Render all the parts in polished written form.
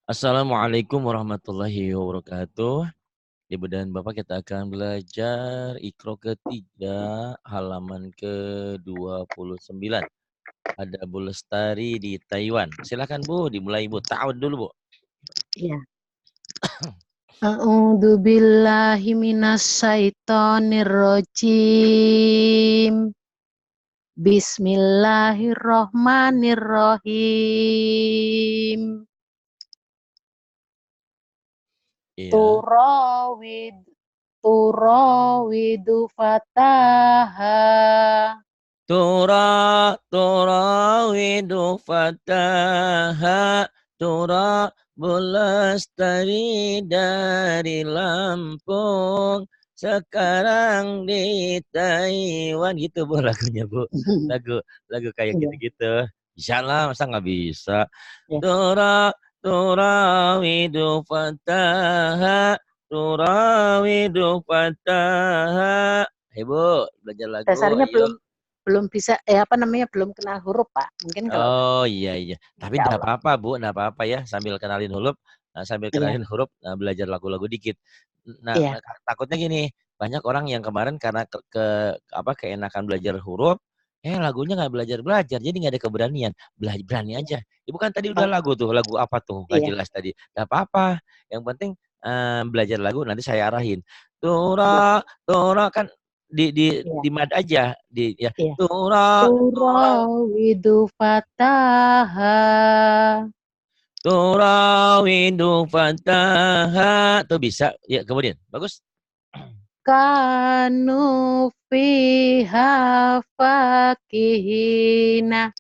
Assalamualaikum warahmatullahi wabarakatuh. Ibu dan Bapak, kita akan belajar Iqra ketiga halaman ke-29. Ada Bu Lestari di Taiwan. Silakan Bu, dimulai Bu. Ta'awud dulu Bu. Ya. A'udzu billahi minasyaitonir rajim. Bismillahirrahmanirrahim. Iya. Turawidu fataha. Turawidu fataha. Bu Lestari dari Lampung. Sekarang di Taiwan. Gitu Bu lagunya Bu. Lagu kayak Ya. gitu-gitu. Bisa lah, masa nggak bisa. Ya. Turawidu fataha. Turawidu fataha. Ibu, belajar lagu, Dasarnya ayo. belum bisa belum kenal huruf, Pak. Mungkin kalau Oh iya. Tapi insya enggak Allah. apa-apa Bu, enggak apa-apa ya, sambil Iya, kenalin huruf, belajar lagu-lagu dikit. Nah, iya, takutnya gini, banyak orang yang kemarin karena keenakan belajar huruf, lagunya nggak belajar-belajar, jadi nggak ada keberanian. Berani iya. aja. Ibu kan tadi udah Oh, lagu tuh, lagu apa tuh? Nggak iya, jelas tadi. Nggak apa-apa, yang penting belajar lagu nanti saya arahin. iya, Tura, tura kan iya, di mad aja, ya. iya. Tura, tura. Turawidu fataha. Turawidu fataha. Tuh bisa. Ya, kemudian. Bagus. Kanu fiha fakihina.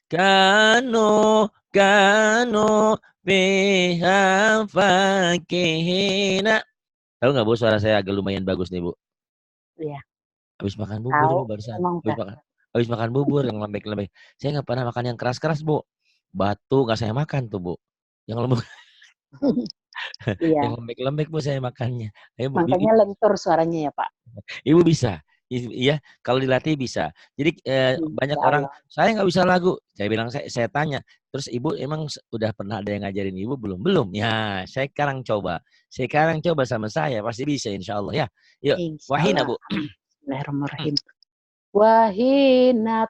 Kanu, kanu, biha fakihina. Tahu nggak Bu, suara saya agak lumayan bagus nih Bu. Iya, Habis makan bubur tahu ini barusan. emang Habis Pak. makan, habis makan bubur yang lembek-lembek. Saya nggak pernah makan yang keras-keras Bu. Batu nggak saya makan tuh Bu. Yang lembek, yang Iya, lembek-lembek Bu saya makannya. Ayo Bu, makanya lentur suaranya ya Pak. Ibu bisa. Iya, kalau dilatih bisa. Jadi banyak Insya orang, Allah. saya nggak bisa lagu. Saya bilang, saya tanya, terus ibu emang udah pernah ada yang ngajarin ibu belum? Belum. Ya, saya sekarang coba. Sekarang coba sama saya, pasti bisa insya Allah ya. Yuk, Insya wahina Allah. Bu. Bismillahirrahmanirrahim. Wahina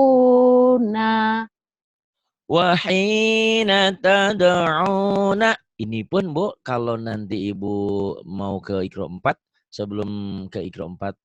tadouna. Wahina tada'una. Ini pun Bu, kalau nanti ibu mau ke Iqra 4, sebelum ke Iqra 4,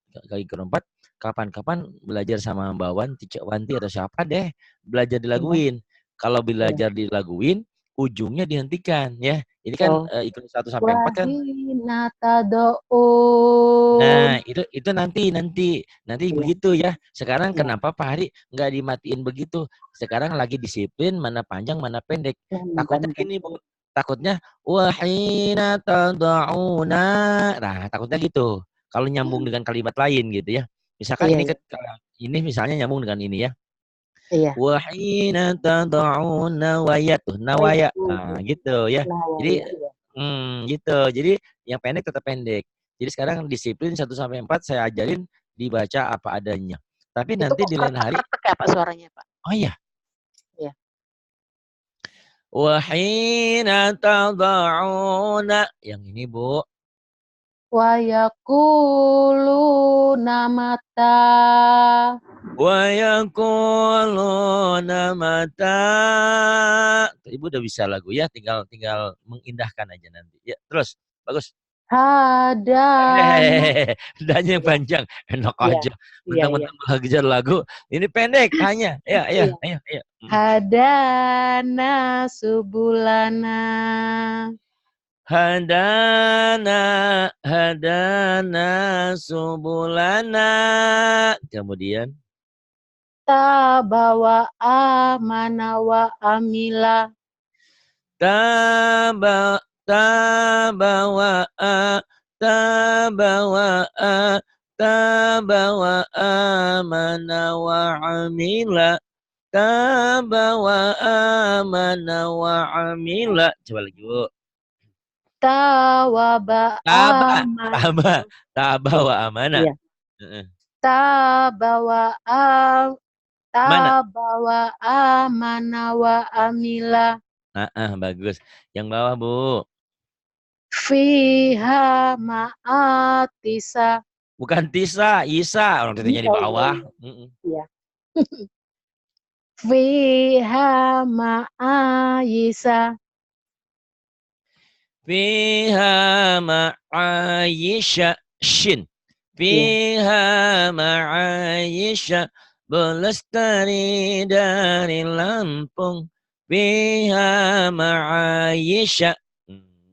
kapan-kapan belajar sama Mbak Wanti, Cik Wanti atau siapa deh, belajar Iya, dilaguin. Kalau iya. belajar dilaguin, ujungnya dihentikan ya. Ini kan Oh, Iqra 1 sampai 4 kan. wahina tadoun. Nah, itu nanti Iya, begitu ya. Sekarang iya. kenapa Pak Hari nggak dimatiin begitu? Sekarang lagi disiplin mana panjang mana pendek. Takutnya Benar-benar. gini, Bu. Takutnya wahina tad'una. Nah, takutnya gitu. Kalau nyambung dengan kalimat lain gitu ya. Misalkan Iya, ini iya, ini misalnya nyambung dengan ini ya. iya. Wahina tad'una waya tuh, Oh iya, nawaya. Nah, gitu ya. nah, Jadi iya, iya. gitu. Jadi yang pendek tetap pendek. Jadi sekarang disiplin 1 sampai 4 saya ajarin dibaca apa adanya. Tapi Itu nanti kok di lain hari, kretek-kretek ya Pak suaranya Pak? oh iya. Iya. Wahina tada'una. Yang ini Bu. Wa yaquluna mata. Wa yaquluna mata. Ibu udah bisa lagu ya, tinggal mengindahkan aja nanti. Ya, terus. Bagus. Hadana. Danya yang Iya, panjang, enak iya, aja. iya, iya. Mentang-mentang belajar lagu, ini pendek hanya. Ya, ya, Iya. ayo, ayo. Hadana subulana. Hadana, hadana subulana. Kemudian Tabawa amana wa amila. taba tabawa tabawa tabawa amana wa amila. Tabawa amana wa amila. Coba lagi Bu. Tawaba Taba, amana. taba, taba Iya, wa amana. iya. Heeh. Tabawa am Mana? tabawa amana wa amila. Bagus. Yang bawah, Bu. Fiha ma'atisa. Bukan Tisa, Isa. Orang titiknya di Oh iya, bawah. iya. Iya. Fiha ma'ayisa. Fiha ma'ayisha. Shin. Iya. Fiha ma'ayisha. Belestari dari Lampung. Fiha ma'ayisha.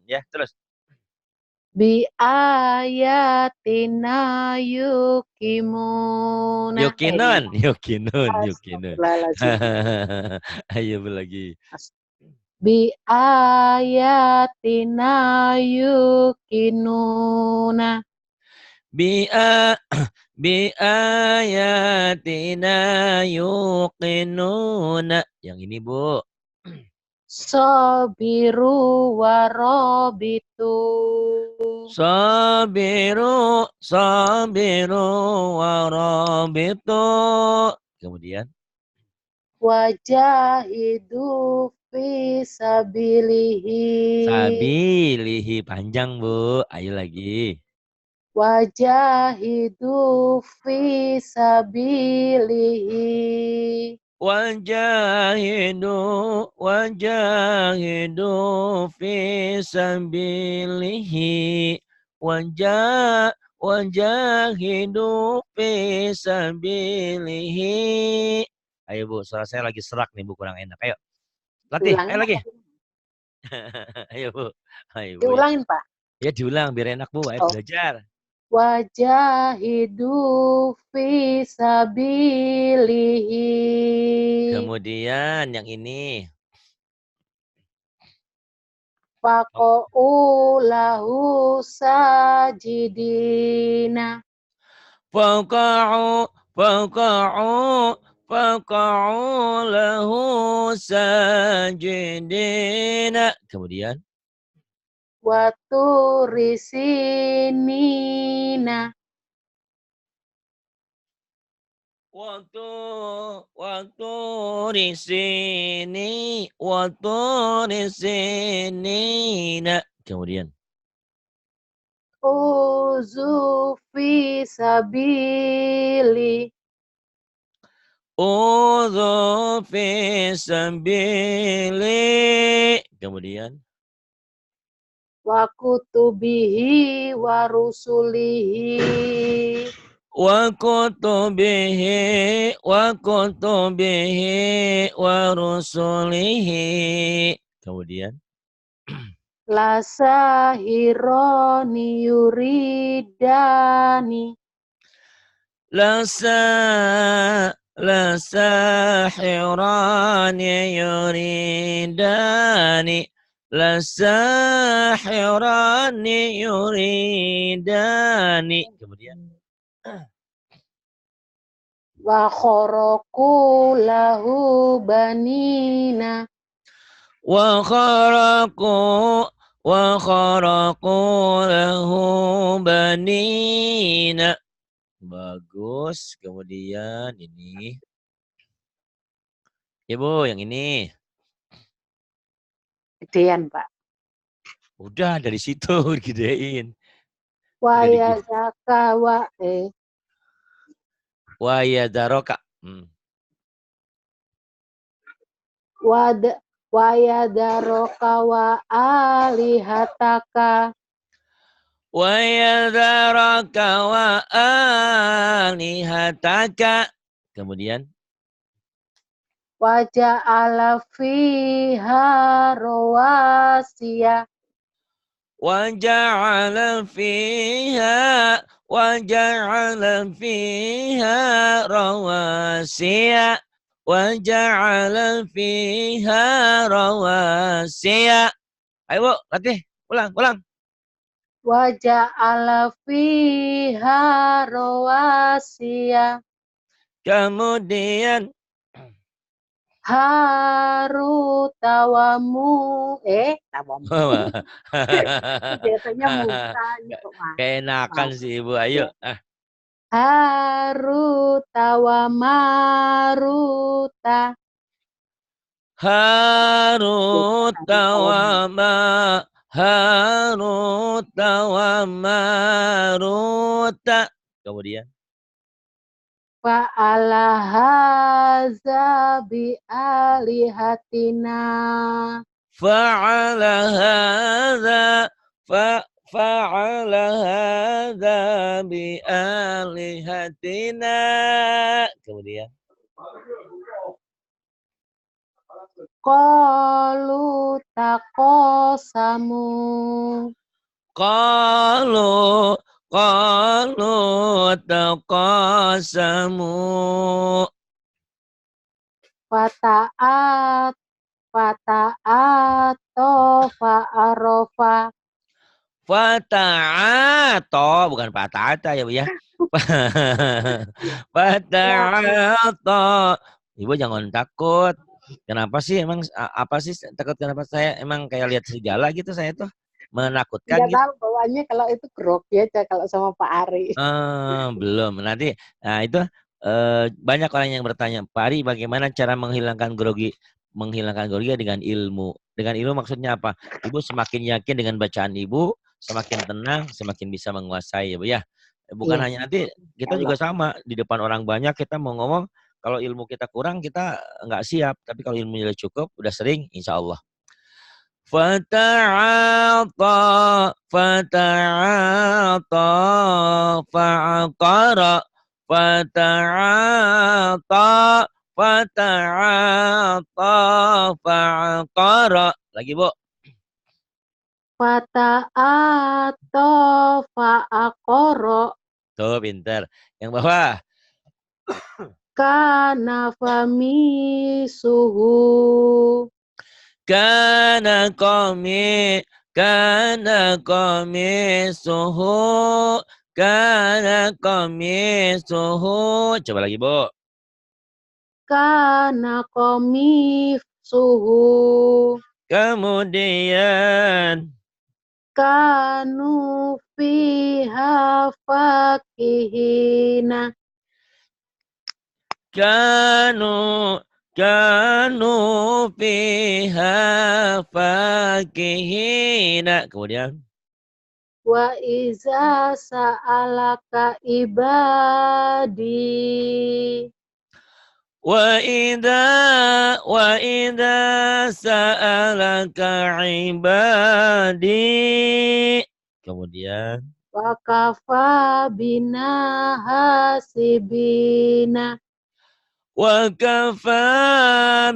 Ya, terus. Bi ayatina yukimuna. Yukinun, yukinun, yukinun. Astagfirullahaladzim. Ayo lagi. Bi ayatina yukinuna. Bi'a biayatina yuqinuna. Yang ini, Bu. Sobiru warobitu. Sabiru, sabiru warabitu. Kemudian Wajahidu fisabilihi. sabilihi panjang, Bu. Ayo lagi. Wajahidu fisabilihi. Wajahidu wajahidu fi sabilihi wajahidu fi sabilihi. Ayo, Bu, suara saya lagi serak nih, Bu, kurang enak. Ayo. Latih, ayo Diulangin lagi. apa? Ayo, Bu. Ayo, Bu ya. Diulangin, Pak. Ya diulang biar enak, Bu. Ayo Oh. belajar. Wajahidu fisabilihi. Kemudian yang ini. Faqa'u lahu sajidina. Faqa'u lahu sajidina. Kemudian Waturi sinina. waktu di sini. Kemudian Uzufi sabili. udhu fi sabili. Kemudian Wa kutubihi wa rusulihi. wa kutubihi wa rusulihi. Kemudian La sahironi yuridani. la sahirani yuridani. La sahirani yuridani. Kemudian Wa khoroku lahu banina. wa kharaqu lahu banina. Bagus. Kemudian ini. Ya, Bu, yang ini. Gedean, Pak. Udah dari situ digedein. Wa Udah yazaka wa yadaroka. wa yadaroka wa alihataka. Wa yadaraka wa alihataka. Kemudian Wa ja'ala fiha rawasiya. wa ja'ala fiha rawasiya. Wa ja'ala fiha rawasiya. Ayo, Bu, latih. Ulang. Wa ja'ala fiha rawasiya. Kemudian Harutawamu tawamu. Biasanya Musa ini kok keenakan sih, Ibu. Ayo. Harutawa maruta. Harut wa Harut wa Marut. Kemudian Fa'ala haza bi alihatina. fa'ala hadza fa'ala hadza bi alihatina. Kemudian Qalu taqasamu. qalu qalu taqasamu. Fata'at fata'ato fa'arofa. Fata'ata bukan patata ya Bu ya. Fata'ata. Ibu jangan takut. Kenapa sih emang apa sih takut, kenapa saya emang kayak lihat serigala gitu saya tuh menakutkan Enggak gitu. tahu bawaannya kalau itu grogi aja kalau sama Pak Ari. Belum. Nanti nah itu banyak orang yang bertanya, Pak Ari bagaimana cara menghilangkan grogi dengan ilmu. Dengan ilmu maksudnya apa? Ibu semakin yakin dengan bacaan ibu, semakin tenang, semakin bisa menguasai ya Bu ya. Bukan Iya, hanya nanti kita juga Allah. sama di depan orang banyak kita mau ngomong, kalau ilmu kita kurang kita nggak siap, tapi kalau ilmunya udah cukup, udah sering, insya Allah. Fata'ata fata'ata fa'aqara fata'ata fata'ata fa'aqara. Lagi Bu. Fata'ato fa'akoro. Tuh pinter. Yang bawah. Kana fami suhu. Kana qami kana qamisuhu kana qamisuhu. Coba lagi Bu. Kana komi suhu. Kemudian Kanu fiha fakihina. kanu kanu fiha fakihina. Kemudian Wa iza sa'alaka ibadi. wa idza sa'alaka ibadi. Kemudian Wa kafa bina hasibina. wa kafa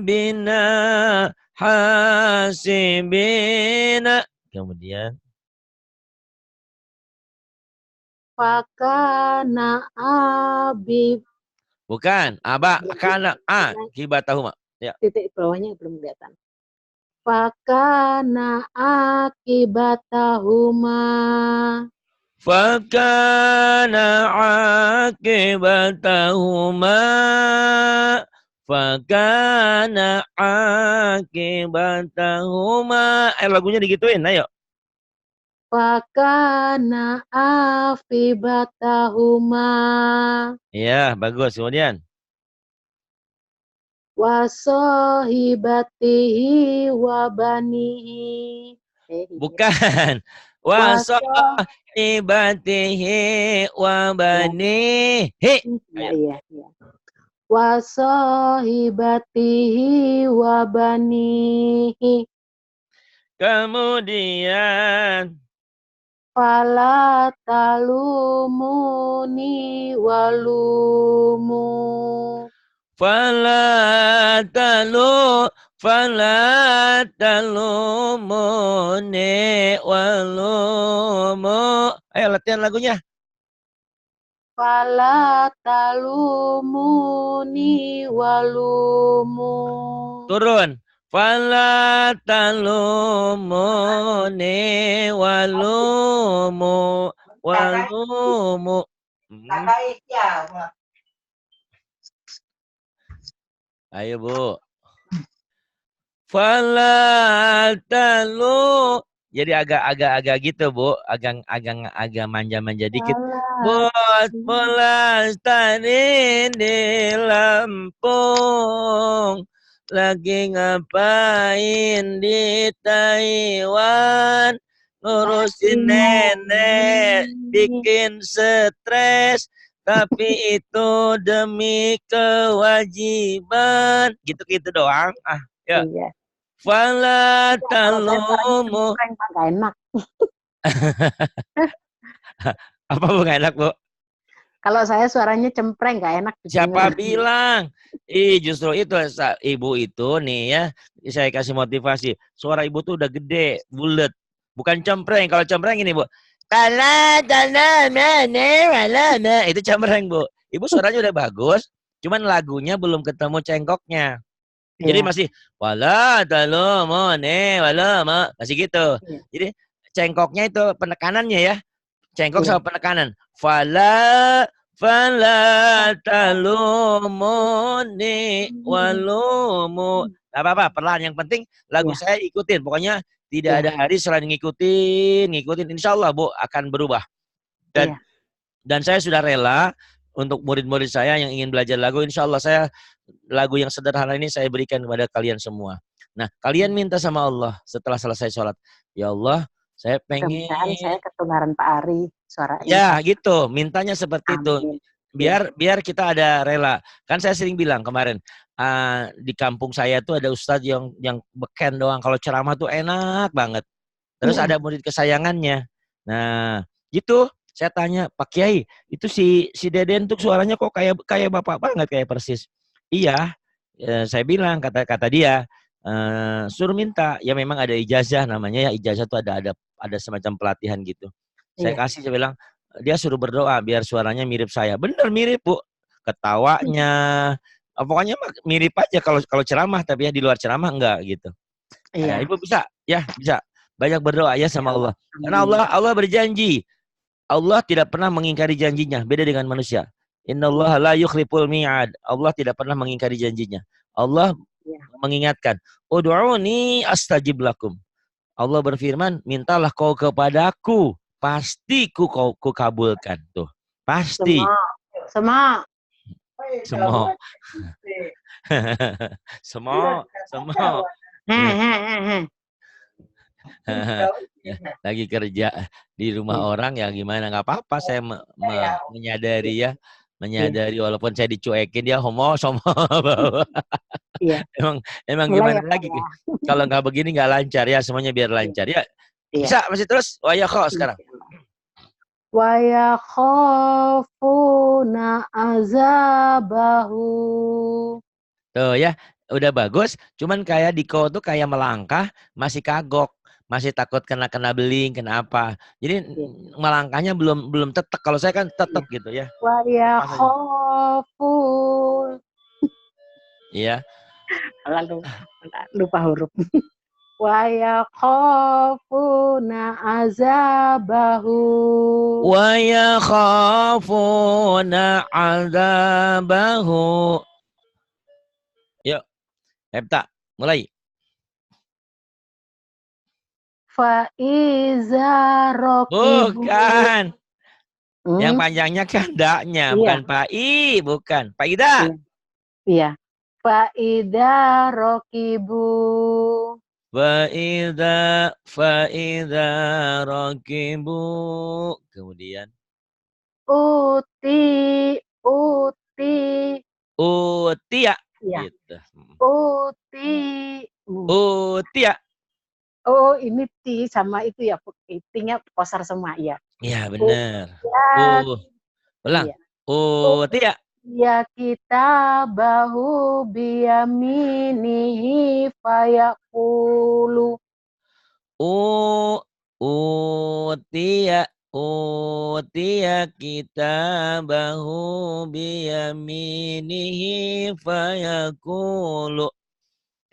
bina hasibina. Kemudian Fakana abi. bukan aba kana kibatahuma. Ya. Titik bawahnya belum kelihatan. Fakana akibatahuma. Fakana akibatahuma fakana akibatahuma. Lagunya digituin, ayo. Fakana afibatahuma. Iya, bagus. Kemudian Wasohibatihi wabanihi. bukan Waso. wasahibatihi wa Ya, banihi. ya, Ayo. ya, ya. Wasohibatihi wabanihi. Kemudian Fala talumuni walumu. Fala talumuni walumu. Ayo latihan lagunya. Fala talumuni walumu. Turun. Fala talumuni walumu walumu. Ayo Bu. Fala talu. Jadi agak gitu Bu, agak manja-manja dikit. Fala Bos bolas tani di Lampung. lagi ngapain di Taiwan? Ngurusin nenek, bikin stres, tapi itu demi kewajiban. Gitu-gitu doang. Ah, ya. Iya. Fala Kalau saya suaranya talumu. cempreng Pak, nggak enak. Apa bu gak enak bu? Kalau saya suaranya cempreng, nggak enak Siapa didengar. bilang? Ih, justru itu ibu itu nih ya, saya kasih motivasi. Suara ibu tuh udah gede, bulat, bukan cempreng. Kalau cempreng ini bu, itu cempreng bu. Ibu suaranya udah bagus, cuman lagunya belum ketemu cengkoknya. Jadi Iya, masih wala talumone wala masih gitu. iya, Jadi cengkoknya itu penekanannya ya. Cengkok iya. sama penekanan. Fala talumuni walumu. Gak apa-apa, perlahan. Yang penting lagu Iya, saya ikutin. Pokoknya tidak iya, ada hari selain ngikutin. Insya Allah Bu akan berubah. Dan iya, dan saya sudah rela untuk murid-murid saya yang ingin belajar lagu. Insya Allah saya lagu yang sederhana ini saya berikan kepada kalian semua. Nah, kalian iya. minta sama Allah setelah selesai sholat. Ya Allah, saya Mudah-mudahan pengen saya ketularan Pak Ari suaranya. ya gitu, mintanya seperti itu. Amin. Iya, Biar biar kita ada rela. Kan saya sering bilang kemarin, di kampung saya tuh ada ustadz yang beken doang. Kalau ceramah tuh enak banget. Terus iya, ada murid kesayangannya. Nah, gitu. Saya tanya, Pak Kiai, itu si Deden tuh suaranya kok kayak kayak bapak banget, kayak persis. Iya, saya bilang kata dia, suruh minta. Ya memang ada ijazah namanya ya, ijazah tuh ada semacam pelatihan gitu. Saya iya. kasih, saya bilang, dia suruh berdoa biar suaranya mirip saya. Bener mirip Bu, ketawanya, pokoknya mirip aja kalau kalau ceramah, tapi ya di luar ceramah enggak gitu. Iya, Ibu bisa, ya bisa. Banyak berdoa ya sama insyaallah. Allah. Karena Amin. Allah berjanji. Allah tidak pernah mengingkari janjinya. Beda dengan manusia. Innallaha la yukhliful mi'ad. Allah tidak pernah mengingkari janjinya. Allah Iya, mengingatkan. Ud'uni astajib lakum. Allah berfirman, mintalah kau kepadaku. Pasti ku kabulkan. Tuh. Pasti. semua, semua. Semua. Semua. Semua. Ya. Hehehe. Ya, lagi kerja di rumah Iya, orang ya gimana nggak apa-apa saya menyadari ya iya, menyadari walaupun saya dicuekin dia homo somo iya. emang emang Mulai gimana ya Pak lagi ya. kalau nggak begini nggak lancar ya semuanya biar Iya, lancar ya iya. bisa masih terus wah ya kok sekarang Wa yakhafuna azabahu. tuh ya udah bagus cuman kayak Diko tuh kayak melangkah masih kagok masih takut kena kena beling kena apa jadi Iya, melangkahnya belum belum tetek kalau saya kan iya. tetek gitu ya Wa pas aja yakhafun. iya Lalu lupa huruf. Wa yakhafuna azabahu. wa yakhafuna adzabahu. Yuk, Hepta, mulai. Fa iza rokibu. Bukan. Yang Hmm, panjangnya kan daknya, iya, bukan Pak I, bukan. Pak Ida. iya, iya. Fa ida rokibu. Faida rakibu. Kemudian Uti, uti, utia ya, gitu. uti. Utia. Oh, ini ti sama itu ya, tinya posar semua ya. Ya benar. Utia, Ulang. iya. Utia. Ya kita bahu biyaminihi fayaqulu. U utia utia kitabahu biyaminihi fayaqulu.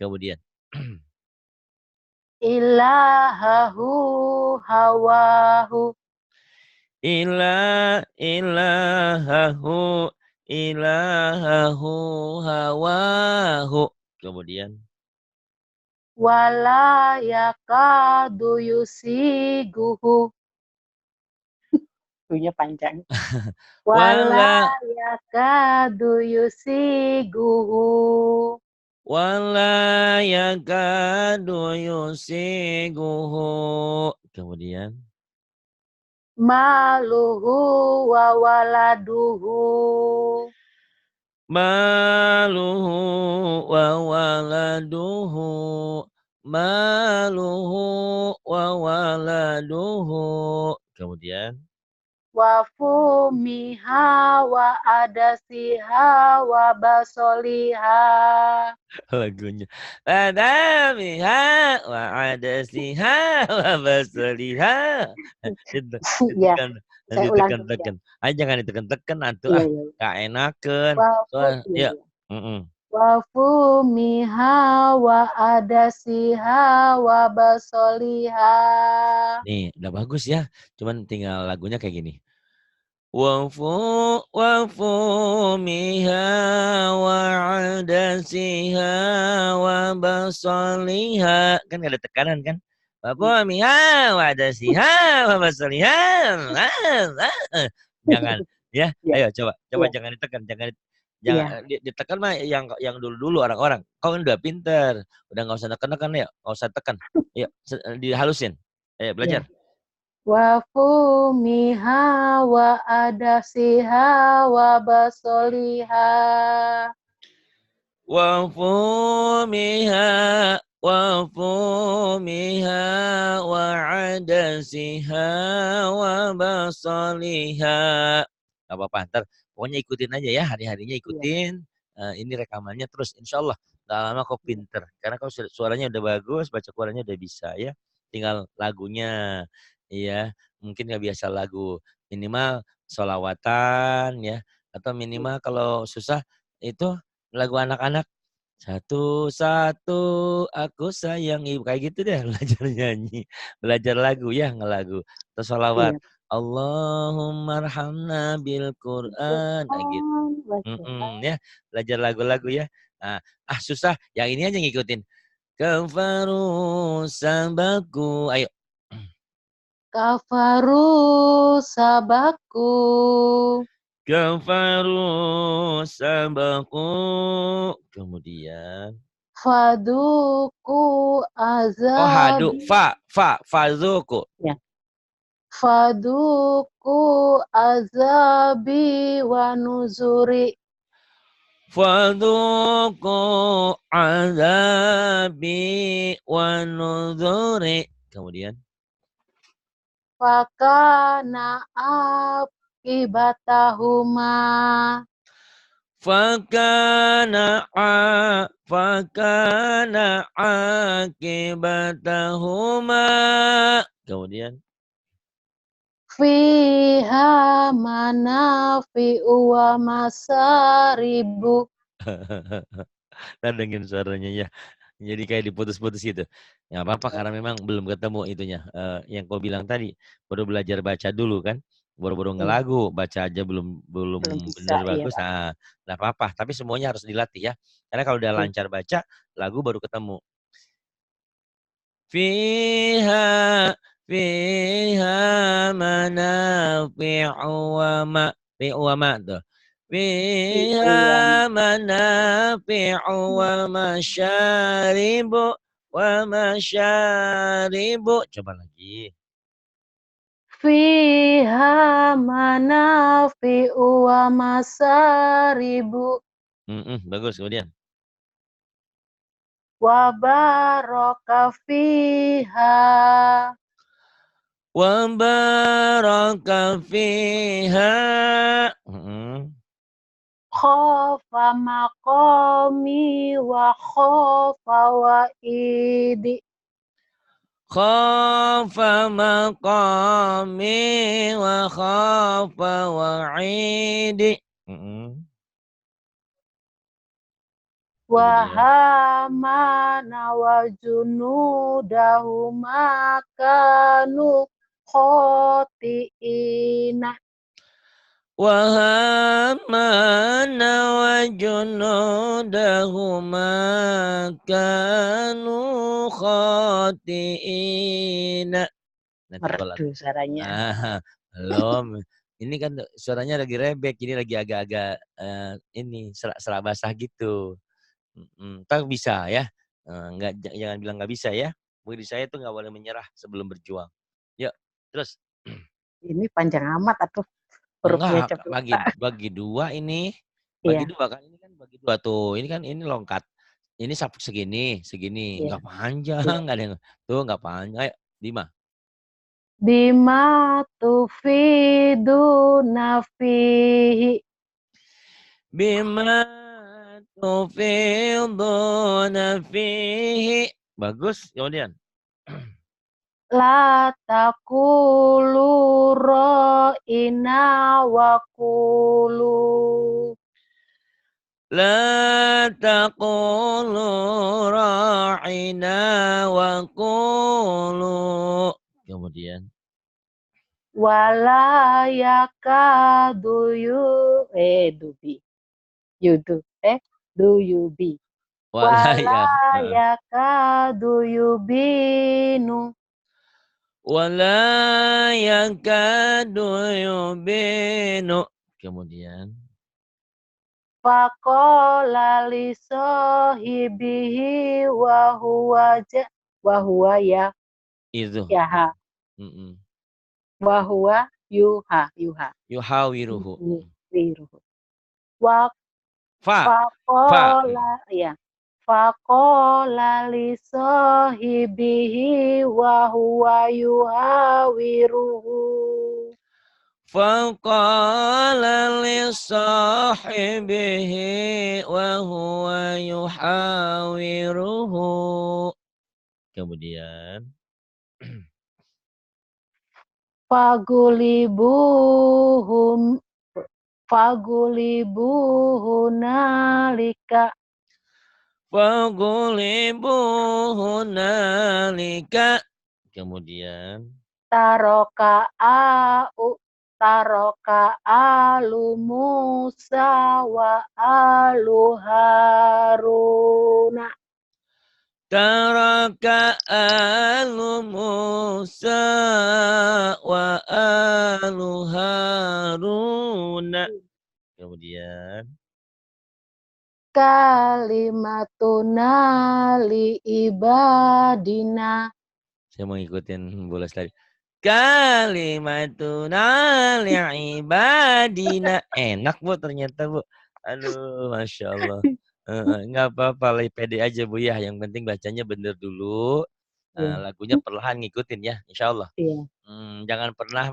Kemudian Ilahahu hawahu. ilahahu ilahahu hawahu. Kemudian Wala yakadu yusiguhu. Punya panjang. Wala wala yakadu yusiguhu. Wala yakadu yusiguhu. Kemudian maluhu wa waladuhu. maluhu wa waladuhu. Maluhu wa waladuhu. Kemudian Wa fumiha wa adasiha wa basoliha. lagunya. Ladamiha wa adasiha wa basaliha. Ya, Ditekan, saya ulang dulu ya. ditekan-tekan. Ayo jangan ditekan-tekan atuh Iya, ah. iya. Gak enakeun. Soal Iya, ya. iya. Mm-mm. Wa fumiha wa adasiha wa basoliha. Nih, udah bagus ya. Cuman tinggal lagunya kayak gini. Wafu miha wa adasiha wa basaliha. Kan gak ada tekanan kan? Wafu miha wa adasiha wa basaliha. Jangan ya. Iya, Ayo coba coba iya, jangan ditekan, jangan iya, ditekan mah yang dulu-dulu orang-orang. Kau kan udah pinter, udah nggak usah neken-neken ya, nggak usah tekan. Ayo dihalusin. Ayo iya. belajar. Wa fumiha wa adasiha wa basoliha. وفومها وفومها وعدسها وبصلها. Gak apa-apa, ntar pokoknya ikutin aja ya, hari-harinya Iya, ikutin. Ini rekamannya terus, insya Allah gak lama kau iya, pinter. Karena kau suaranya udah bagus, baca Qurannya udah bisa ya. Tinggal lagunya, ya mungkin gak biasa lagu minimal solawatan ya, atau iya. minimal kalau susah itu lagu anak-anak. Satu-satu aku sayang ibu. Kayak gitu deh belajar nyanyi. Belajar lagu ya ngelagu. Terus sholawat. Iya. Allahumma arhamna bil Quran. Nah, gitu. Quran baca. Ya. Belajar lagu-lagu ya. Nah, susah. Yang ini aja ngikutin. Kafaru sabaku. Ayo. Kafaru sabaku. Kafaru sabaku. Kemudian. Faduku Oh, hadu. azabi. Fazuku. Ya. Faduku azabi wa nuzuri. Fadhuku azabi wa nuzuri. Kemudian. Fakana akibatahuma. Fakana akibatahuma. Kemudian. Fiha manafi'u wa masaribu. Nah, dengan suaranya ya. Jadi kayak diputus-putus gitu. Ya apa-apa karena memang belum ketemu itunya. Yang kau bilang tadi, baru belajar baca dulu kan. Baru-baru Iya, ngelagu, baca aja belum belum belum bisa benar iya, bagus. Pak. Nah, enggak apa-apa, tapi semuanya harus dilatih ya. Karena kalau udah Iya. lancar baca, lagu baru ketemu. Fiha fiha manafi'u wa ma tuh. Fiha Fi'u manafi'u wa masyaribu wa masyaribu. Coba lagi. Fiha manafi'u wa masaribu. Bagus. Kemudian. Wa baraka fiha. Wa baraka fiha. Khofa maqami wa khofa wa'idi. Khafa maqami wa khafa wa'idi. Kemudian. Wahamana wa junudahuma kanu khoti'ina. Wahamana wa junudahuma kanu khati'ina. Nah, coba lagi. Merdu suaranya. Belum. Ini kan suaranya lagi rebek, jadi lagi agak-agak ini serak basah gitu. Entar bisa ya, enggak jangan bilang nggak bisa ya. Murid saya tuh nggak boleh menyerah sebelum berjuang. Yuk, terus. Ini panjang amat atuh hurufnya Enggak, coba. bagi 2 ini. Bagi Iya, 2 kan, ini kan bagi 2 tuh. Ini kan ini longkat. Ini segini, segini, iya, nggak panjang, iya. nggak ada yang tuh nggak panjang. Ayo, Bima. Bima tufiduna fihi. Bima tufiduna fihi. Bagus, kemudian. La taqulu ra'ina wa qulu. La taqulu ra'ina wa qulu. Kemudian. Wala yakadu dubi. Yudu. Do you be. Wala Walaya. Heeh. yakadu yubinu. Wala yakadu yubinu. Kemudian. Faqala li sahibihi wa huwa Itu. yaha. Mm-mm. Wa huwa yuha. Yuhawiruhu. Wiruhu. Wa Fa. Fa. faqala ya. Faqala li sahibihi wa huwa yuhawiruhu. Faqala li sahibihi wa huwa yuhawiruhu. Kemudian. Fagulibuhum Fagulibuhunalika Fagulibu hunalika. Kemudian. taroka au taroka alu Musa wa alu Haruna. Taraka alu Musa wa alu Haruna. Kemudian. Kalimatuna li ibadina. Saya mau ngikutin bola tadi. Kalimatuna li'ibadina. Enak Bu ternyata Bu. Aduh, Masya Allah. Nggak apa-apa, pede aja Bu ya. Yang penting bacanya bener dulu. Iya, Lagunya perlahan ngikutin ya, insya Allah. iya, Jangan pernah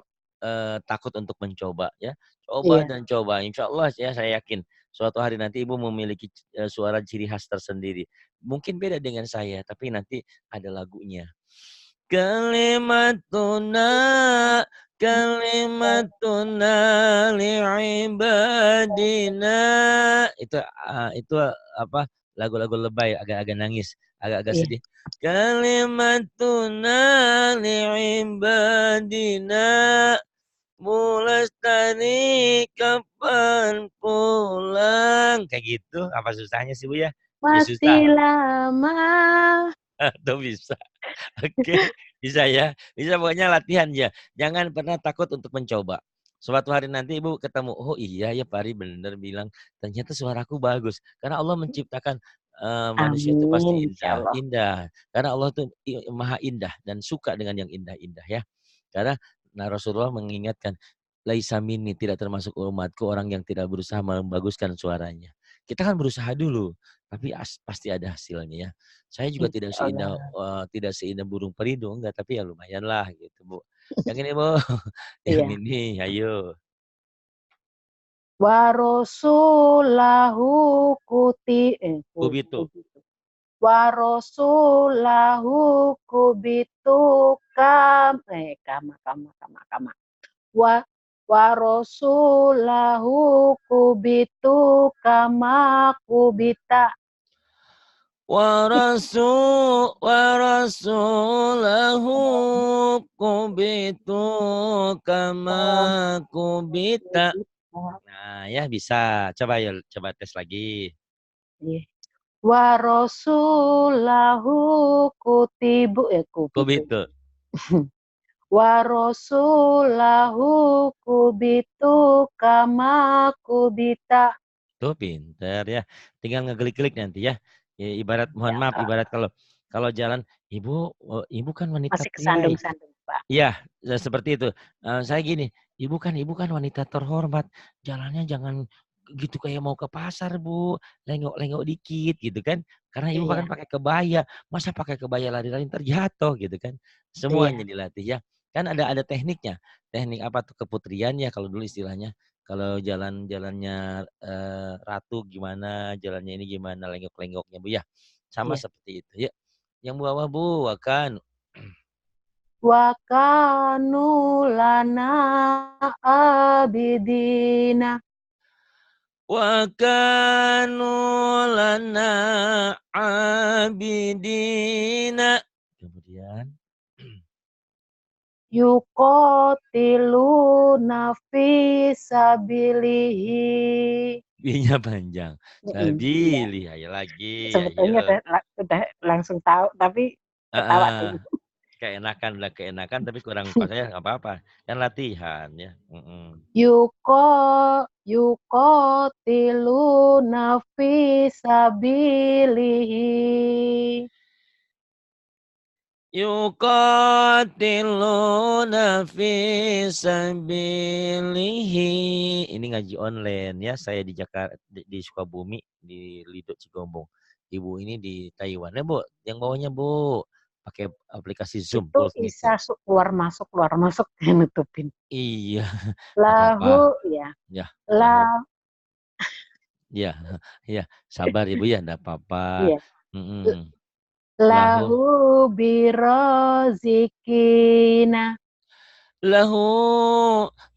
takut untuk mencoba ya. Coba iya. dan coba. Insya Allah ya saya yakin suatu hari nanti Ibu memiliki suara ciri khas tersendiri. Mungkin beda dengan saya, tapi nanti ada lagunya. Kalimatuna kalimatuna li'ibadina. Itu apa, lagu-lagu lebay, agak-agak nangis, agak-agak Iya. sedih. Kalimatuna li'ibadina. Mulai kapan pulang? Kayak gitu. Apa susahnya sih Bu ya? Ya susah. Masih lama. Tuh bisa. Oke, bisa ya. Bisa pokoknya latihan ya. Jangan pernah takut untuk mencoba. Suatu hari nanti Ibu ketemu, oh iya ya Pari benar bilang, ternyata suaraku bagus. Karena Allah menciptakan manusia itu pasti Amin, indah, insyaallah. indah. Karena Allah itu maha indah dan suka dengan yang indah-indah ya. Karena Rasulullah mengingatkan, laisa minni, tidak termasuk umatku orang yang tidak berusaha membaguskan suaranya. Kita kan berusaha dulu, tapi pasti ada hasilnya ya. Saya juga Insyaallah. tidak seindah burung perindo, enggak, tapi ya lumayanlah gitu, Bu. Yang ini, Bu, yang Iya. ini, ayo. Wa rasulahu Kubitu. kubitu. Wa rasulahu kubitu kama. Wa wa rasulahu kubitu kama kubita. Wa rasulahu kubitu kama kubita. Nah, ya bisa. Coba ya, coba tes lagi. Wa rasulahu kubitu. Kubitu. Wa rasulahu kubitu kama kubita. Tuh pinter ya, tinggal ngeklik-klik nanti ya. Ibarat mohon Ya, maaf, ibarat kalau kalau jalan, "Ibu, ibu kan wanita masih priai." kesandung-sandung, Pak. Iya, seperti itu. Saya gini, ibu kan wanita terhormat, jalannya jangan gitu kayak mau ke pasar, Bu, lengok-lengok dikit gitu kan. Karena ibu kan Iya, pakai kebaya, masa pakai kebaya lari-lari entar jatuh gitu kan. Semuanya iya, dilatih ya. Kan ada tekniknya. Teknik apa tuh keputrian ya kalau dulu istilahnya. Kalau jalannya ratu gimana, jalannya ini gimana, lenggok-lenggoknya Bu ya. Sama iya. seperti itu ya. Yang bawah Bu akan Wa kanu lana abidina. wa kanu lana abidina. Kemudian Yuqatiluna fi sabilihi. B-nya panjang. Iya, Sabili, ayo lagi, sebetulnya ayo. udah langsung tahu, tapi ketawa Heeh. dulu. Keenakan, udah keenakan tapi kurang pas ya nggak apa-apa. Kan latihan ya. Mhm. Yuko yuqatiluna fi sabilihi. Yuqatiluna fi sabilihi. Ini ngaji online ya, saya di Jakarta di Sukabumi, di Lido Cigombong. Ibu ini di Taiwan. Ya, Bu, yang bawahnya, Bu, pakai aplikasi Zoom, Itu Google Isa Meeting. keluar masuk yang nutupin. Iya, nggak apa-apa. Lahu ya, Ya, lahu. la Ya, ya, sabar Ibu ya, nggak apa-apa. ya, Mhm. Lahu lahu birozikina. Lahu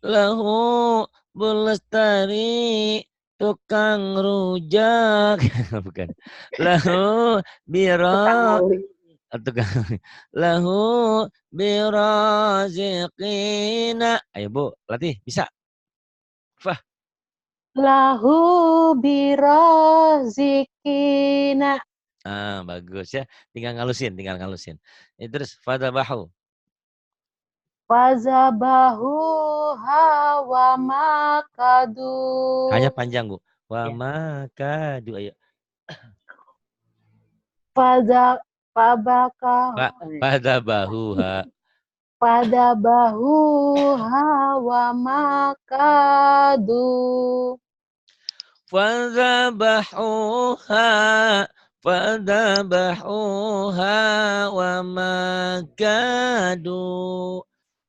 lahu Bulestari tukang rujak. Bukan. Lahu Tukang biro oli. tukang lahu biroziqina. Ayo Bu, latih bisa. Fah. Lahu birozikina. Bagus ya. Tinggal ngalusin. Terus fadabahu. Fazabahu hawa makadu. Hanya panjang, Bu. Wa Ya. makadu. Ayo. Faza fabakahu. Fadabahuha. Fadabahu hawa makadu. فذبحوها فذبحوها وما كادوا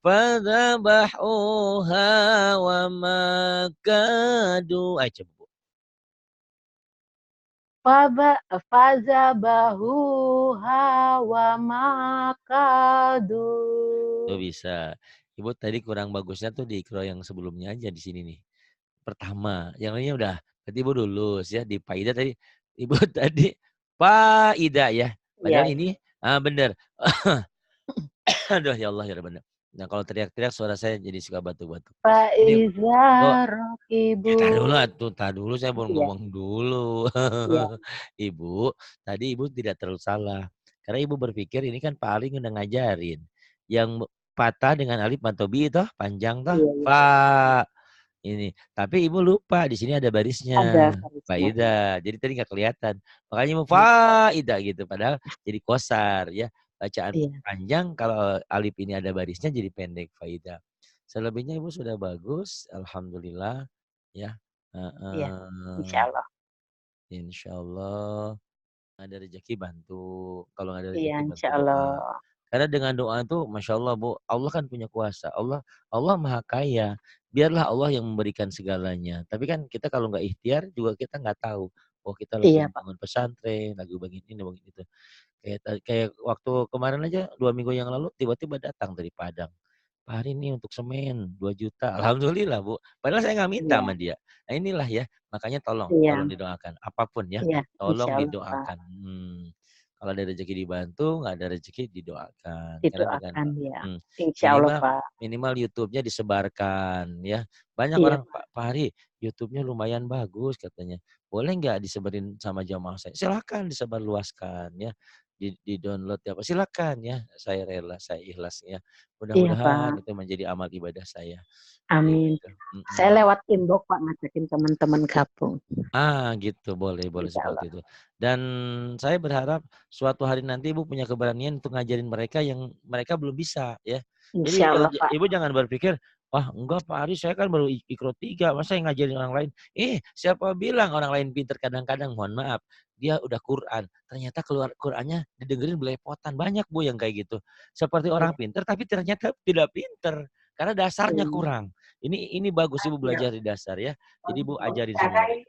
فذبحوها وما كادوا ayo coba Bu. Fazabahu hawa makadu. Tuh bisa. Ibu tadi kurang bagusnya tuh di ikro yang sebelumnya aja di sini nih. Pertama, yang lainnya udah. Berarti Ibu lulus ya di Paida tadi. Ibu tadi Paida ya. Iya, Padahal iya. ini bener. Aduh ya Allah ya Rabbana. Nah kalau teriak-teriak suara saya jadi suka batuk-batuk. Ini Faiza oh ya rokibu. tar dulu saya mau Iya, ngomong dulu. iya, Ibu, tadi Ibu tidak terlalu salah. Karena Ibu berpikir ini kan paling udah ngajarin. Yang patah dengan alif matobi toh, panjang toh, iya, iya. fa. Ini, tapi Ibu lupa di sini ada Ada barisnya, garisnya. Iya, faida. Jadi tadi nggak kelihatan. Makanya Ibu iya. faida gitu. Padahal jadi kosar ya. Bacaan Iya, panjang kalau alif ini ada barisnya jadi pendek faida. Selebihnya Ibu sudah bagus, alhamdulillah ya. iya. Heeh. Insya Allah. Insyaallah ada rezeki bantu, kalau nggak ada Iya, rezeki insya bantu doa. Allah. Karena dengan doa itu Masya Allah Bu, Allah kan punya kuasa. Allah Maha Kaya. Biarlah Allah yang memberikan segalanya. Tapi kan kita kalau nggak ikhtiar juga kita nggak tahu. Oh kita lagi Iya, Pak. membangun pesantren, lagi begini ini, begini itu. Kayak waktu kemarin aja 2 minggu yang lalu tiba-tiba datang dari Padang. Pak hari ini untuk semen 2 juta. Alhamdulillah Bu. Padahal saya nggak minta Iya, sama dia. Nah inilah ya, makanya tolong iya, didoakan. Apapun ya, iya. Insya tolong Allah, Pak. didoakan. Kalau ada rezeki dibantu, nggak ada rezeki didoakan. Karena dengan Didoakan ya. mmm, Insya Allah, minimal Pak. minimal YouTube-nya disebarkan ya. Banyak Iya, orang, Pak. "Pak Fahri, YouTube-nya lumayan bagus," katanya. "Boleh nggak disebarin sama jamaah saya?" Silakan disebarluaskan ya. di-download ya, silakan ya. Saya rela, saya ikhlas ya. Iya, Mudah-mudahan Pak. itu menjadi amal ibadah saya. Amin. Gitu. Saya lewat inbox Pak ngajakin teman-teman gabung. Gitu, boleh Insya Allah. seperti itu. Dan saya berharap suatu hari nanti Ibu punya keberanian untuk ngajarin mereka yang mereka belum bisa ya. Jadi Insya Allah, Pak. Ibu jangan berpikir, "Wah, enggak Pak Ari, saya kan baru Iqro 3, masa yang ngajarin orang lain?" Siapa bilang orang lain pintar? Kadang-kadang mohon maaf, dia udah Quran, ternyata keluar Qurannya didengerin belepotan. Banyak Bu yang kayak gitu. Seperti orang Iya. pintar tapi ternyata tidak pintar karena dasarnya Iya. kurang. Ini bagus Ibu belajar di dasar ya. Jadi Bu ajarin semuanya.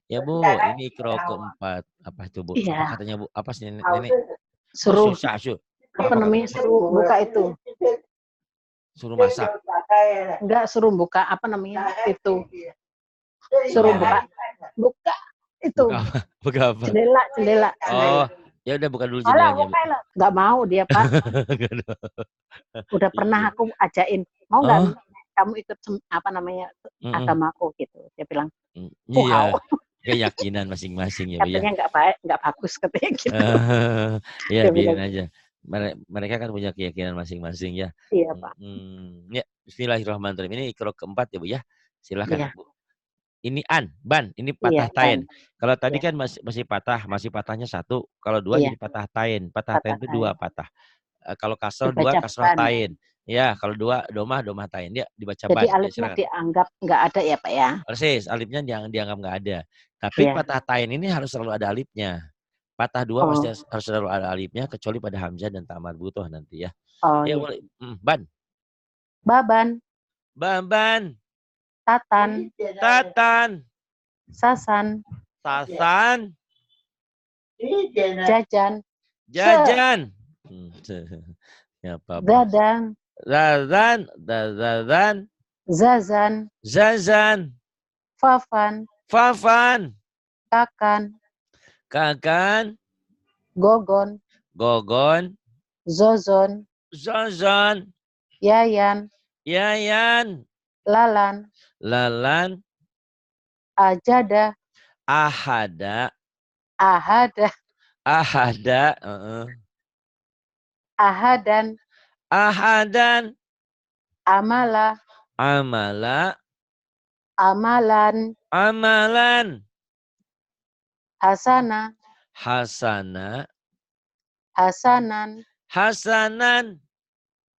Ya Bu, ini Iqra keempat. Apa itu Bu? Apa Iya. katanya Bu? Apa sih nenek? Oh Suruh susah, apa apa namanya? Suruh buka itu. suruh masak? Enggak, suruh buka apa namanya? Itu. Suruh Oh, buka itu buka apa? Buka apa? jendela. Oh, ya udah buka dulu Alah, jendelanya Bu. buka lah. Enggak mau dia, Pak. Udah pernah Iya. aku ajain, mau nggak Oh, kamu ikut apa namanya mm-mm. agamaku gitu. Dia bilang, wow, Iya. Keyakinan masing-masing ya Bu ya. katanya nggak baik, nggak bagus katanya gitu. Ya Dia bilang, biarin aja. Mereka kan punya keyakinan masing-masing ya. iya Pak, Ya, Bismillahirrahmanirrahim. Ini Iqra keempat ya Bu ya. Silakan iya, Bu. Ini ban, ini iya patah Ban, tain. Kalau tadi iya, kan masih patahnya satu. Kalau dua iya, jadi patah tain. Patah tain itu katakan. dua patah. Kalau kasroh dua, Dibaca kasroh ban. tain. Ya, kalau dua domah, domah tain. Ya, dibaca Jadi ban. Ya, alifnya silakan. dianggap nggak ada ya Pak ya? Persis, alifnya jangan dianggap nggak ada. Tapi Iya. patah tain ini harus selalu ada alifnya. Patah dua pasti Oh, harus selalu ada alifnya, kecuali pada hamzah dan ta marbutoh nanti ya. oh Ya iya. boleh. Ban. Baban, Ban. tatan, Tatan. sasan, Sasan. jajan, Jajan. Ya apa-apa. dadang, Zazan. zazan, Zazan. fafan, Fafan. kakan, Kakan. gogon, Gogon. zozon, Zozon. yayan, Yayan. lalan, Lalan. ajada, Ahada. ahada, Ahada. ahadan, Ahadan. amala, Amala. amalan, Amalan. hasana, Hasana. hasanan, Hasanan.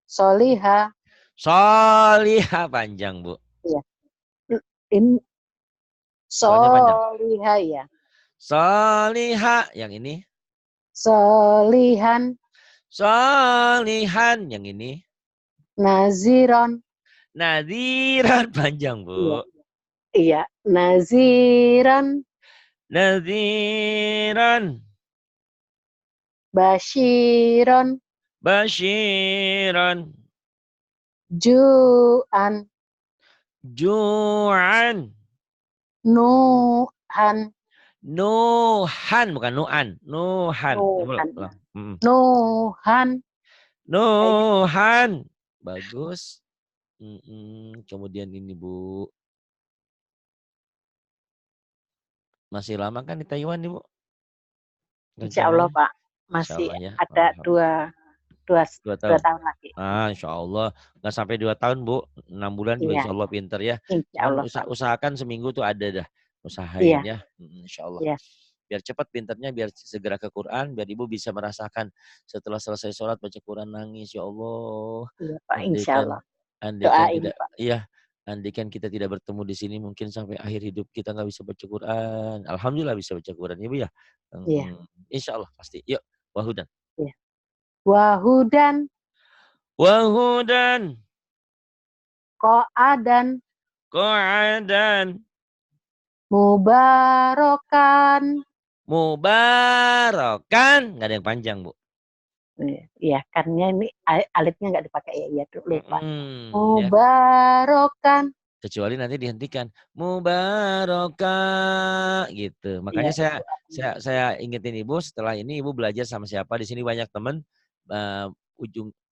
soliha. Solihah panjang Bu. Iya. In Soalnya panjang. soliha ya. Solihah yang ini. Solihan, Solihan yang ini. naziron. Nadiran panjang Iya, Bu. iya, naziran, Nadiran. basyiron, Basyiran. ju'an, Ju'an. nuhan, Nuhan bukan nuan. Nuhan. nuhan, Ulang. nuhan. Kayak gitu. Nuhan. Bagus. Kemudian ini Bu. Masih lama kan di Taiwan nih Bu? Insya Allah Rencananya? Pak, Insya masih Allah ya. ada dua, dua, 2 dua tahun. tahun lagi. Insya Allah. Nggak sampai 2 tahun Bu. 6 bulan juga Iya, insya Allah pinter ya. insya Cuman Allah Pak. usahakan seminggu tuh ada dah. Usahain Iya, ya. Insya Allah. iya, Biar cepat pinternya, biar segera ke Quran, biar Ibu bisa merasakan setelah selesai sholat baca Quran nangis. Ya Allah. iya Pak, insya Andaikan Allah. andaikan Doain tidak, Pak. iya, andaikan kita tidak bertemu di sini mungkin sampai akhir hidup kita nggak bisa baca Quran. Alhamdulillah bisa baca Quran ya Bu ya. Iya, Insya Allah pasti. Yuk, wahudan. iya. Wahudan, Wahudan. ko'adan, Qa'adan. mubarokan. Mubarakan. Nggak ada yang panjang Bu. Iya, karena ini alifnya nggak dipakai ya, iya lupa. Ya. Mubarokan. Kecuali nanti dihentikan. Mubarokah gitu. Makanya Iya, saya ingetin Ibu setelah ini Ibu belajar sama siapa di sini banyak teman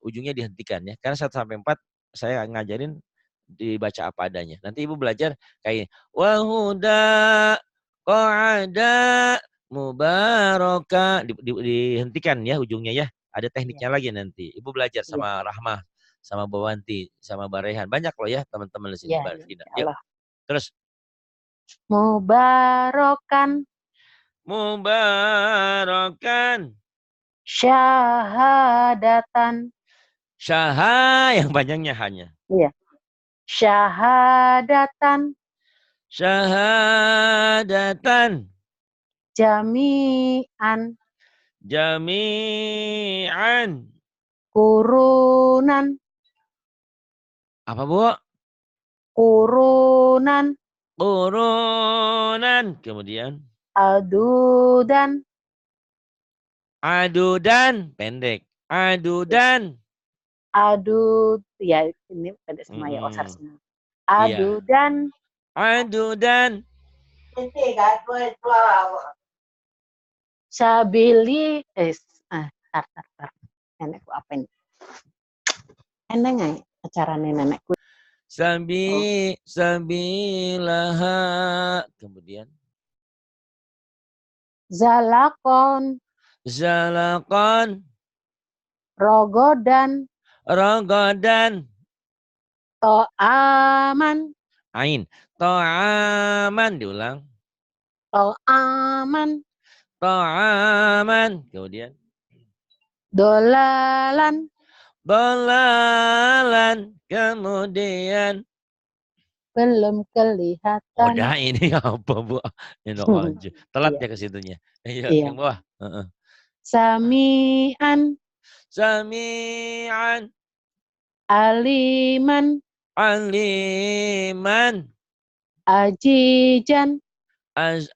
ujungnya dihentikan ya. Karena 1 sampai 4 saya ngajarin dibaca apa adanya. Nanti Ibu belajar kayak wahuda qa'ada Mubaraka dihentikan ya ujungnya ya. Ada Iya, tekniknya lagi nanti. Ibu belajar iya, sama Rahmah, sama Bawanti, sama Barehan. Banyak loh ya teman-teman di sini, iya, Mbak iya, Dina. insya Yuk, Allah. terus. Mubarokan Mubarakan. syahadatan. Syaha yang panjangnya hanya. Iya, syahadatan Syahadatan. jami'an Jami'an. kurunan Apa Bu? kurunan Urunan. Kemudian. adudan Adudan. Pendek. ya, Adudan. adud ya ini pada semua ya osar Mm-mm. semua. Iya. Adudan Adudan. sabili tar, tar, tar. Nenekku apa ini? Enak nggak acara nenekku? Oh. Sabilaha. Kemudian. Zalakon Zalakon. rogodan Rogodan. to'aman Ain. To'aman. Diulang. to'aman To'aman. Kemudian. dolalan Belalan. Kemudian. belum kelihatan. Udah ini apa Bu? Enak aja. Telat Iya, ya ke situnya. Iya, iya. yang bawah. Heeh. Samian Sami'an. aliman Aliman. ajijan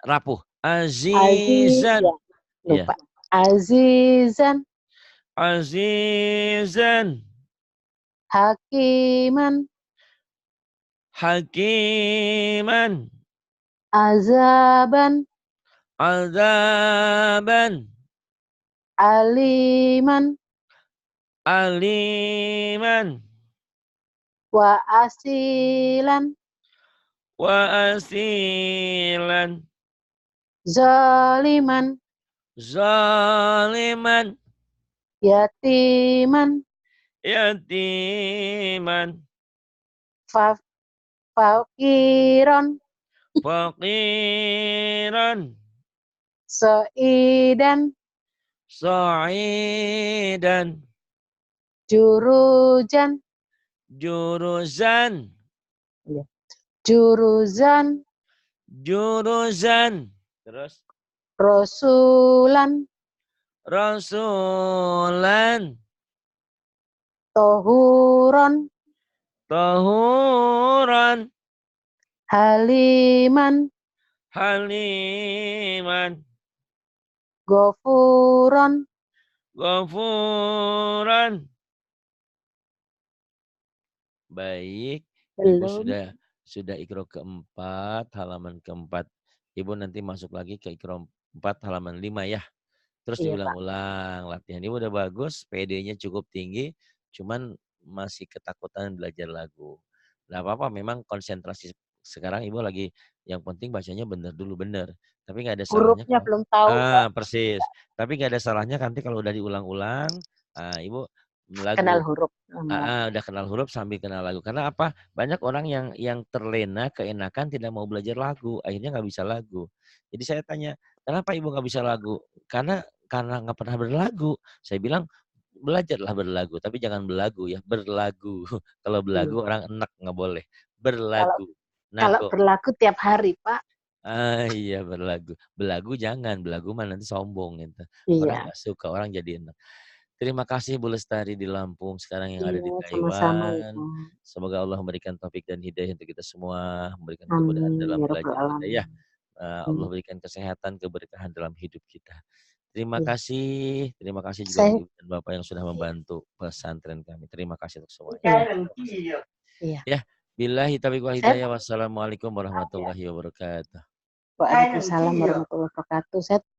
Rapuh. ya Azizan. Ya. lupa azizan Azizan. hakiman Hakiman. azaban Azaban. aliman Aliman. wa asilan Wa asilan. zaliman Zaliman. yatiman Yatiman. fa- fakiron Faqiran. soidan Sa'idan. jurujan Juruzan. ya, juruzan Juruzan. Terus. rosulan Rasulan. tohuron Tahuran. haliman Haliman. gofuron Ghafuran. Baik, Ibu belum sudah ikro keempat, halaman keempat. Ibu nanti masuk lagi ke ikro 4 halaman 5 ya. Terus iya Pak. diulang-ulang latihan. Ibu udah bagus, PD-nya cukup tinggi, cuman masih ketakutan belajar lagu. Nggak apa-apa, memang konsentrasi sekarang Ibu lagi yang penting bacanya benar dulu benar. Tapi nggak ada salahnya Hurufnya kalau belum tahu Pak. persis. Tapi nggak ada salahnya nanti kalau udah diulang-ulang, Ibu Kenal lagu. huruf lama-lama. Udah kenal huruf sambil kenal lagu. Karena apa? Banyak orang yang terlena, keenakan, tidak mau belajar lagu, akhirnya nggak bisa lagu. Jadi saya tanya, "Kenapa Ibu nggak bisa lagu?" Karena nggak pernah berlagu. Saya bilang, "Belajarlah berlagu, tapi jangan belagu ya, berlagu." Kalau Iya. belagu orang enak, nggak boleh. Kalau Berlagu, kalau nago. berlaku tiap hari Pak. Iya berlagu. Belagu jangan, belagu mah nanti sombong gitu. Orang Iya, nggak suka, orang jadi enak. Terima kasih Bu Lestari di Lampung, sekarang yang ada iya di sama-sama ya Taiwan. Pak. Semoga Allah memberikan taufik dan hidayah untuk kita semua, memberikan kemudahan Amin dalam ya rabbal belajar kita ya. alamin. Allah berikan kesehatan, keberkahan dalam hidup kita. Iya. Terima kasih juga untuk Saya Ibu dan Bapak yang sudah membantu pesantren kami. Terima kasih untuk semuanya. iya. Iya. Ya, billahi taufiq wal Saya hidayah. Wassalamualaikum warahmatullahi wabarakatuh. Waalaikumsalam warahmatullahi wabarakatuh. Saya